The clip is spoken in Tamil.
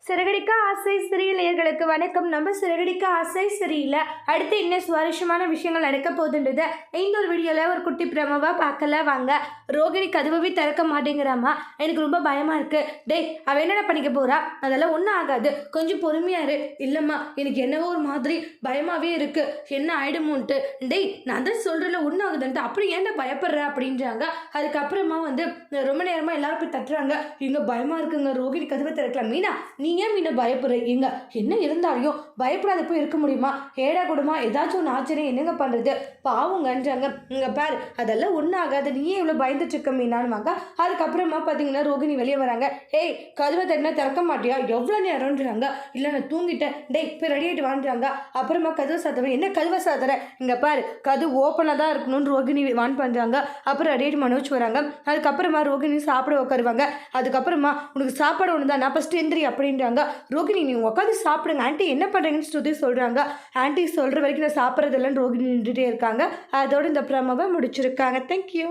சிறகடிக்க ஆசை சிறியலையர்களுக்கு வணக்கம். நம்ம சிறகடிக்க ஆசை சரியில்லை அடுத்து என்ன சுவாரஸ்யமான விஷயங்கள் நடக்க போகுதுன்றத இந்த ஒரு வீடியோவில் ஒரு குட்டி பிரமவாக பார்க்கல வாங்க. ரோகிணி கதவை திறக்க மாட்டேங்கிறாமா, எனக்கு ரொம்ப பயமாக இருக்குது. டேய், அவள் என்னென்ன பண்ணிக்க போகிறா, அதெல்லாம் ஒன்றும் ஆகாது, கொஞ்சம் பொறுமையாக இரு. இல்லைம்மா, எனக்கு என்னவோ ஒரு மாதிரி பயமாகவே இருக்குது, என்ன ஆயிடுமோன்ட்டு. டேய், நான் தான் சொல்கிறேன்ல ஒன்றும் ஆகுதுன்ட்டு, அப்படி ஏன்டா பயப்படுற அப்படின்றாங்க. அதுக்கப்புறமா ரொம்ப நேரமாக எல்லாரும் போய் தட்டுறாங்க. இங்கே பயமாக இருக்குங்க, ரோகிணி கதவை திறக்கலாம். மீனா, நீ ஏன் மீனை பயப்படுறீங்க? என்ன இருந்தாலையும் பயப்படாத போய் இருக்க முடியுமா? ஏடா கூடமா ஏதாச்சும் ஒன்று ஆச்சரியம் என்னங்க பண்ணுறது, பாவங்கன்றாங்க. இங்கே பாரு, அதெல்லாம் ஒன்றும் ஆகாது, நீயே இவ்வளோ பயந்துட்டு இருக்க மீனான்னு வாங்க. அதுக்கப்புறமா பார்த்தீங்கன்னா ரோகிணி வெளியே வராங்க. ஏய், கதவை தட்டினா திறக்க மாட்டியா, எவ்வளோ நேரம்ன்றாங்க. இல்லை, நான் தூங்கிட்டேன். டேய், போய் ரெடி ஆகிட்டு வான்றாங்க. அப்புறமா கதவை சாத்துறேன். என்ன கதவை சாத்துற? இங்கே பாரு, கதவு ஓப்பனாக தான் இருக்கணும்னு ரோகிணி வான் பண்ணுறாங்க. அப்புறம் ரெடி ஆகிட்டு மனோஜ் வராங்க. அதுக்கப்புறமா ரோகிணி சாப்பிட உட்காருவாங்க. அதுக்கப்புறமா உனக்கு சாப்பாடு ஒன்று தான், நான் ஃபஸ்ட்டு எந்திரி அப்படின்றாங்க. ரோகிணி, நீ உட்காந்து சாப்பிடுங்க, ஆண்டி என்ன பண்ணுறீங்கன்னு ஸ்ருதி சொல்கிறாங்க. ஆண்டி சொல்கிற வரைக்கும் நான் சாப்பிட்றதில்லன்னு ரோகிணி நின்றுட்டே இருக்காங்க. அதோடு இந்த ப்ரமோவை முடிச்சிருக்காங்க. தேங்க்யூ.